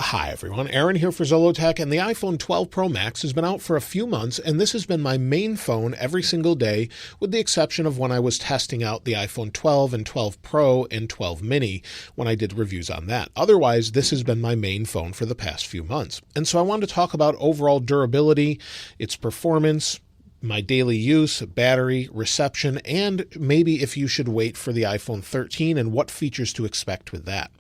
Hi everyone, Aaron here for Zollotech, and the iPhone 12 Pro Max has been out for a few months, and this has been my main phone every single day, with the exception of when I was testing out the iPhone 12 and 12 Pro and 12 Mini when I did reviews on that. Otherwise, this has been my main phone for the past few months. And so I wanted to talk about overall durability, its performance, my daily use, battery, reception, and maybe if you should wait for the iPhone 13 and what features to expect with that.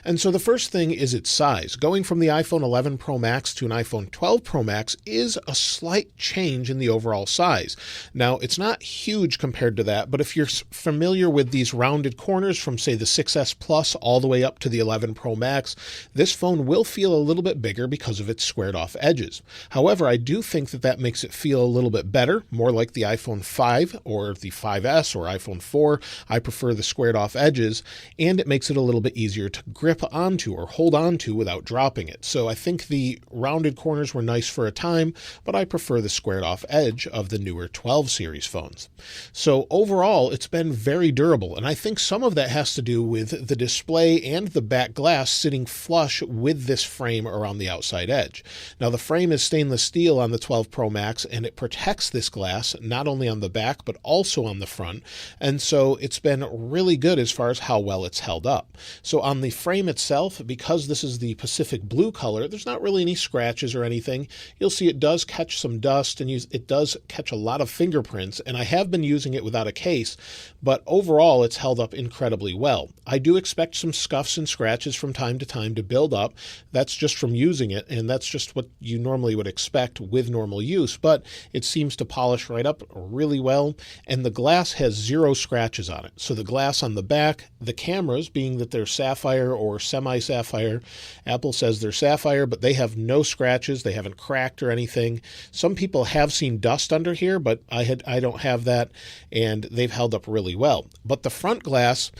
And so the first thing is its size. Going from the iPhone 11 Pro Max to an iPhone 12 Pro Max is a slight change in the overall size. Now, it's not huge compared to that, but if you're familiar with these rounded corners from, say, the 6S Plus all the way up to the 11 Pro Max, this phone will feel a little bit bigger because of its squared off edges. However, I do think that makes it feel a little bit better, more like the iPhone 5 or the 5S or iPhone 4. I prefer the squared off edges, and it makes it a little bit easier to grip onto or hold onto without dropping it. So I think the rounded corners were nice for a time, but I prefer the squared off edge of the newer 12 series phones. So overall, it's been very durable, and I think some of that has to do with the display and the back glass sitting flush with this frame around the outside edge. Now, the frame is stainless steel on the 12 Pro Max, and it protects this glass not only on the back but also on the front, and so it's been really good as far as how well it's held up. So on the frame itself, because this is the Pacific blue color, there's not really any scratches or anything. You'll see it does catch some dust, and it does catch a lot of fingerprints, and I have been using it without a case, but overall it's held up incredibly well. I do expect some scuffs and scratches from time to time to build up. That's just from using it, and that's just what you normally would expect with normal use, but it seems to polish right up really well, and the glass has zero scratches on it. So the glass on the back, the cameras, being that they're sapphire or semi-sapphire, Apple says they're sapphire, but they have no scratches. They haven't cracked or anything. Some people have seen dust under here, but I don't have that, and they've held up really well. But the front glass,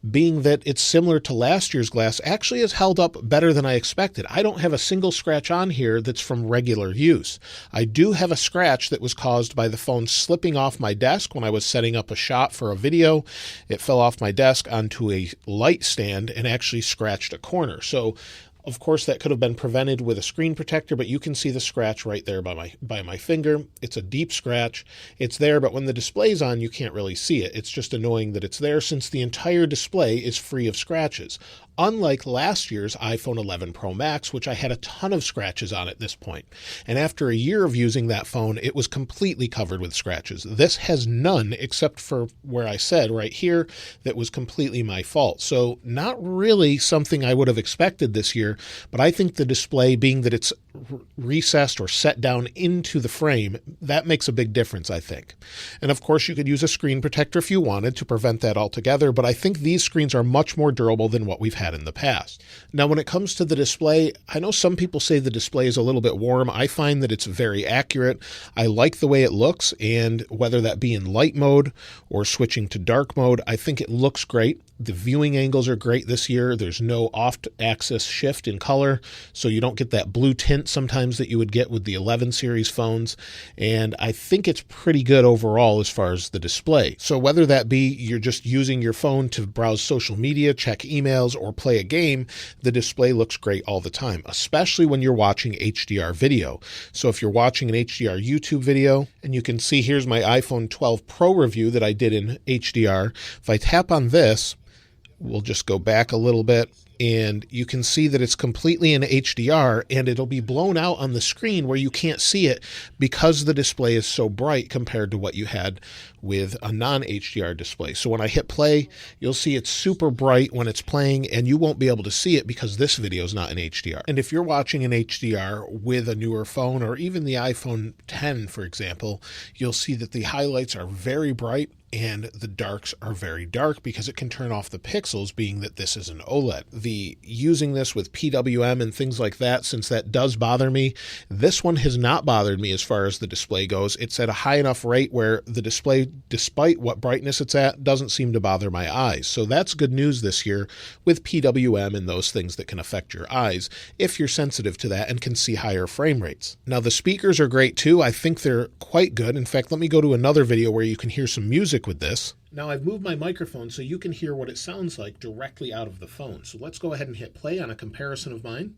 being that it's similar to last year's glass, actually has held up better than I expected. I don't have a single scratch on here that's from regular use. I do have a scratch that was caused by the phone slipping off my desk when I was setting up a shot for a video. It fell off my desk onto a light stand and actually scratched a corner. So of course, that could have been prevented with a screen protector, but you can see the scratch right there by my finger. It's a deep scratch. It's there, but when the display's on, you can't really see it. It's just annoying that it's there since the entire display is free of scratches. Unlike last year's iPhone 11 Pro Max, which I had a ton of scratches on at this point. And after a year of using that phone, it was completely covered with scratches. This has none, except for where I said right here that was completely my fault. So not really something I would have expected this year, but I think the display, being that it's recessed or set down into the frame, that makes a big difference, I think. And of course, you could use a screen protector if you wanted to prevent that altogether, but I think these screens are much more durable than what we've had in the past. Now, when it comes to the display, I know some people say the display is a little bit warm. I find that it's very accurate. I like the way it looks, and whether that be in light mode or switching to dark mode, I think it looks great. The viewing angles are great this year. There's no off-axis shift in color, so you don't get that blue tint sometimes that you would get with the 11 series phones, and I think it's pretty good overall as far as the display. So whether that be you're just using your phone to browse social media, check emails, or play a game, the display looks great all the time, especially when you're watching HDR video. So if you're watching an HDR YouTube video, and you can see here's my iPhone 12 Pro review that I did in HDR. If I tap on this, we'll just go back a little bit, and you can see that it's completely in HDR, and it'll be blown out on the screen where you can't see it because the display is so bright compared to what you had with a non-HDR display. So when I hit play, you'll see it's super bright when it's playing, and you won't be able to see it because this video is not in HDR. And if you're watching in HDR with a newer phone, or even the iPhone 10, for example, you'll see that the highlights are very bright and the darks are very dark because it can turn off the pixels, being that this is an OLED. The using this with PWM and things like that, since that does bother me, this one has not bothered me as far as the display goes. It's at a high enough rate where the display, despite what brightness it's at, doesn't seem to bother my eyes. So that's good news this year with PWM and those things that can affect your eyes if you're sensitive to that and can see higher frame rates. Now, the speakers are great too. I think they're quite good. In fact, let me go to another video where you can hear some music with this. Now I've moved my microphone so you can hear what it sounds like directly out of the phone. So let's go ahead and hit play on a comparison of mine.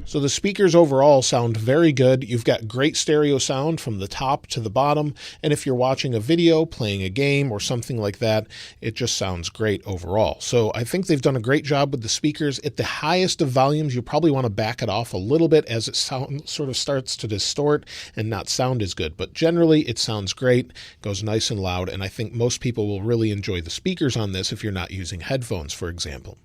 So the speakers overall sound very good. You've got great stereo sound from the top to the bottom. And if you're watching a video, playing a game, or something like that, it just sounds great overall. So I think they've done a great job with the speakers. At the highest of volumes, you probably want to back it off a little bit as it sort of starts to distort and not sound as good. But generally, it sounds great, goes nice and loud, and I think most people will really enjoy the speakers on this if you're not using headphones, for example.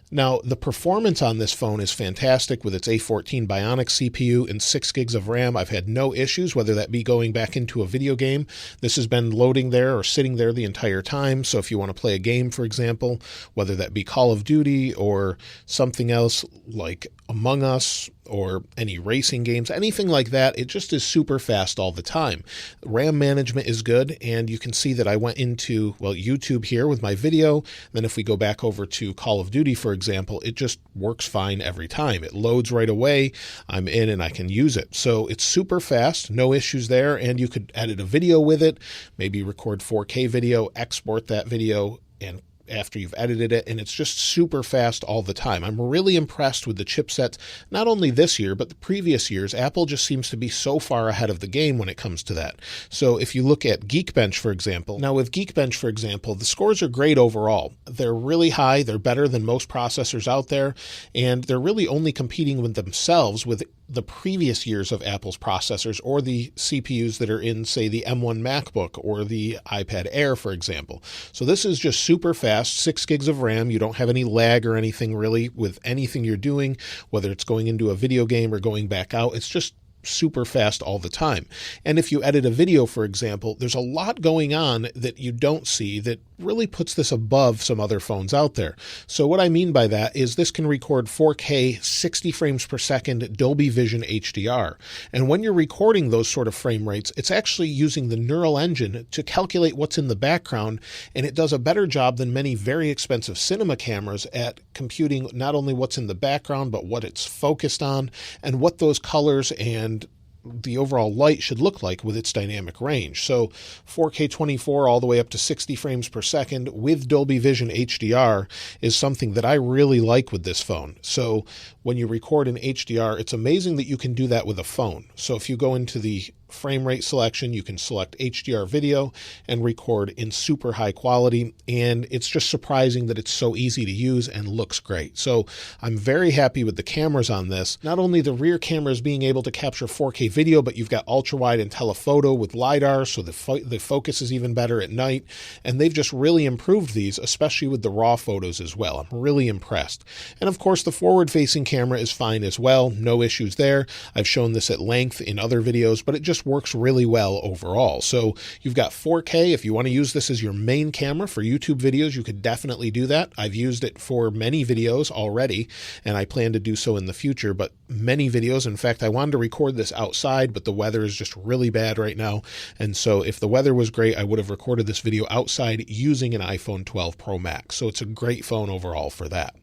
Now, the performance on this phone is fantastic with its A14 Bionic CPU and 6 gigs of RAM. I've had no issues, whether that be going back into a video game. This has been loading there or sitting there the entire time. So if you want to play a game, for example, whether that be Call of Duty or something else like Among Us or any racing games, anything like that, it just is super fast all the time. RAM management is good, and you can see that I went into, well, YouTube here with my video. Then if we go back over to Call of Duty, for example, it just works fine every time. It loads right away. I'm in and I can use it. So it's super fast, no issues there, and you could edit a video with it, maybe record 4K video, export that video, and after you've edited it, and it's just super fast all the time. I'm really impressed with the chipsets, not only this year, but the previous years. Apple just seems to be so far ahead of the game when it comes to that. So if you look at Geekbench, for example, now with Geekbench, for example, the scores are great overall. They're really high. They're better than most processors out there, and they're really only competing with themselves with the previous years of Apple's processors or the CPUs that are in, say, the M1 MacBook or the iPad Air, for example. So this is just super fast, 6 gigs of RAM. You don't have any lag or anything really with anything you're doing, whether it's going into a video game or going back out. It's just super fast all the time. And if you edit a video, for example, there's a lot going on that you don't see that really puts this above some other phones out there. So what I mean by that is this can record 4K 60 frames per second Dolby Vision HDR. And when you're recording those sort of frame rates, it's actually using the neural engine to calculate what's in the background, and it does a better job than many very expensive cinema cameras at computing not only what's in the background, but what it's focused on and what those colors and the overall light should look like with its dynamic range. So 4K 24 all the way up to 60 frames per second with Dolby Vision HDR is something that I really like with this phone. So when you record in HDR, it's amazing that you can do that with a phone. So if you go into the frame rate selection, you can select HDR video and record in super high quality, and it's just surprising that it's so easy to use and looks great. So I'm very happy with the cameras on this. Not only the rear cameras being able to capture 4K video, but you've got ultra wide and telephoto with LiDAR, so the focus is even better at night, and they've just really improved these, especially with the raw photos as well. I'm really impressed. And of course, the forward-facing camera is fine as well. No issues there. I've shown this at length in other videos, but it just works really well overall. So you've got 4K. If you want to use this as your main camera for YouTube videos, you could definitely do that. I've used it for many videos already, and I plan to do so in the future, but many videos. In fact, I wanted to record this outside, but the weather is just really bad right now. And so if the weather was great, I would have recorded this video outside using an iPhone 12 Pro Max. So it's a great phone overall for that.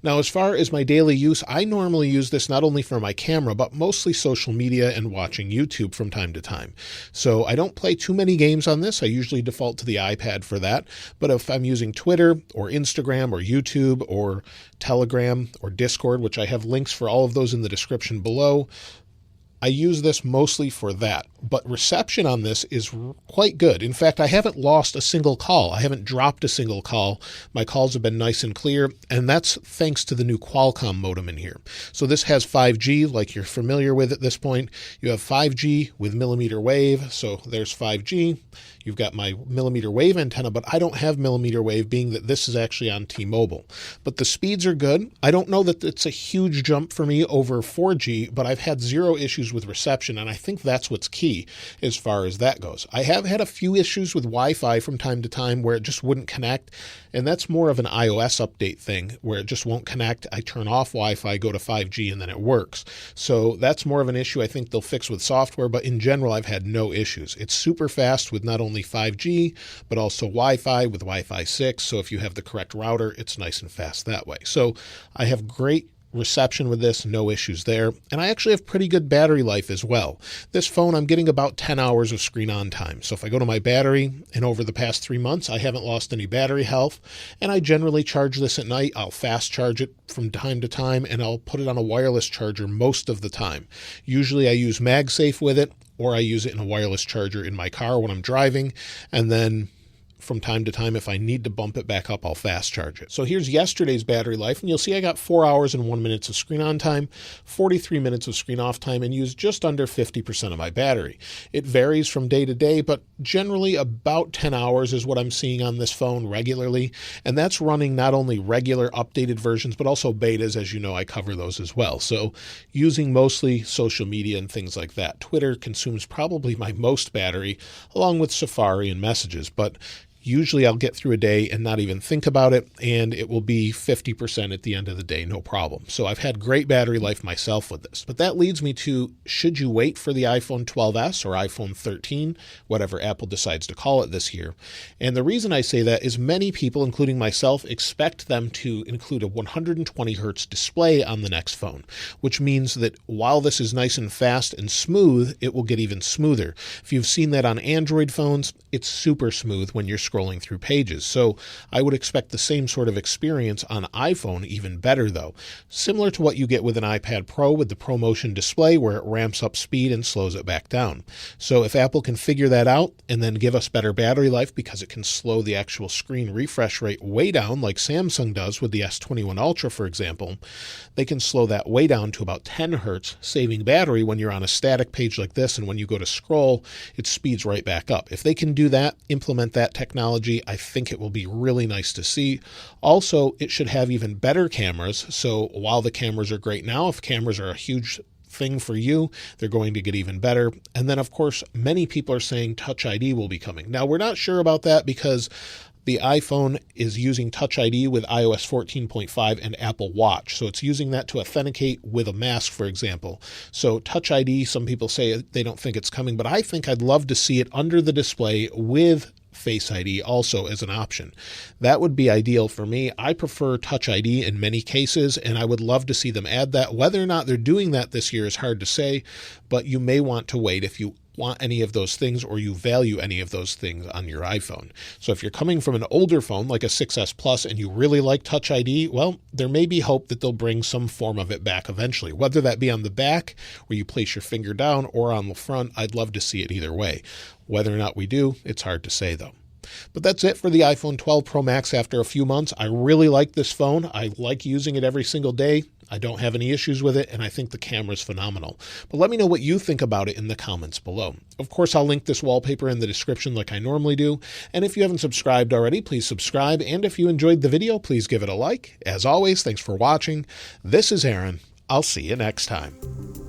Now, as far as my daily use, I normally use this not only for my camera, but mostly social media and watching YouTube from time to time. So I don't play too many games on this. I usually default to the iPad for that. But if I'm using Twitter or Instagram or YouTube or Telegram or Discord, which I have links for all of those in the description below, I use this mostly for that, but reception on this is quite good. In fact, I haven't lost a single call. I haven't dropped a single call. My calls have been nice and clear, and that's thanks to the new Qualcomm modem in here. So this has 5G, like you're familiar with at this point. You have 5G with millimeter wave, so there's 5G. You've got my millimeter wave antenna, but I don't have millimeter wave, being that this is actually on T-Mobile. But the speeds are good. I don't know that it's a huge jump for me over 4G, but I've had zero issues with reception, and I think that's what's key as far as that goes. I have had a few issues with Wi-Fi from time to time where it just wouldn't connect, and that's more of an iOS update thing where it just won't connect. I turn off Wi-Fi, go to 5G, and then it works. So that's more of an issue I think they'll fix with software, but in general, I've had no issues. It's super fast with not only 5G, but also Wi-Fi with Wi-Fi 6. So if you have the correct router, it's nice and fast that way. So I have great reception with this, no issues there. And I actually have pretty good battery life as well. This phone, I'm getting about 10 hours of screen on time. So if I go to my battery, and over the past 3 months, I haven't lost any battery health. And I generally charge this at night. I'll fast charge it from time to time, and I'll put it on a wireless charger most of the time. Usually I use MagSafe with it, or I use it in a wireless charger in my car when I'm driving. And then from time to time, if I need to bump it back up, I'll fast charge it. So here's yesterday's battery life, and you'll see I got 4 hours and 1 minute of screen on time, 43 minutes of screen off time, and used just under 50% of my battery. It varies from day to day, but generally about 10 hours is what I'm seeing on this phone regularly, and that's running not only regular updated versions, but also betas. As you know, I cover those as well. So using mostly social media and things like that. Twitter consumes probably my most battery, along with Safari and messages, but usually I'll get through a day and not even think about it, and it will be 50% at the end of the day, no problem. So I've had great battery life myself with this. But that leads me to, should you wait for the iPhone 12s or iPhone 13, whatever Apple decides to call it this year? And the reason I say that is many people, including myself, expect them to include a 120 hertz display on the next phone, which means that while this is nice and fast and smooth, it will get even smoother. If you've seen that on Android phones, it's super smooth when you're scrolling through pages. So I would expect the same sort of experience on iPhone, even better though. Similar to what you get with an iPad Pro with the ProMotion display, where it ramps up speed and slows it back down. So if Apple can figure that out and then give us better battery life because it can slow the actual screen refresh rate way down, like Samsung does with the S21 Ultra, for example, they can slow that way down to about 10 hertz, saving battery when you're on a static page like this, and when you go to scroll, it speeds right back up. If they can do that, implement that technology, I think it will be really nice to see. Also, it should have even better cameras. So while the cameras are great now, if cameras are a huge thing for you, they're going to get even better. And then, of course, many people are saying Touch ID will be coming. Now, we're not sure about that because the iPhone is using Touch ID with iOS 14.5 and Apple Watch. So it's using that to authenticate with a mask, for example. So Touch ID, some people say they don't think it's coming, but I think I'd love to see it under the display with Face ID also as an option. That would be ideal for me. I prefer Touch ID in many cases, and I would love to see them add that. Whether or not they're doing that this year is hard to say, but you may want to wait if you want any of those things or you value any of those things on your iPhone. So if you're coming from an older phone like a 6S Plus and you really like Touch ID, well, there may be hope that they'll bring some form of it back eventually, whether that be on the back where you place your finger down or on the front. I'd love to see it either way. Whether or not we do, it's hard to say though. But that's it for the iPhone 12 Pro Max after a few months. I really like this phone. I like using it every single day. I don't have any issues with it, and I think the camera's phenomenal. But let me know what you think about it in the comments below. Of course, I'll link this wallpaper in the description like I normally do. And if you haven't subscribed already, please subscribe. And if you enjoyed the video, please give it a like. As always, thanks for watching. This is Aaron. I'll see you next time.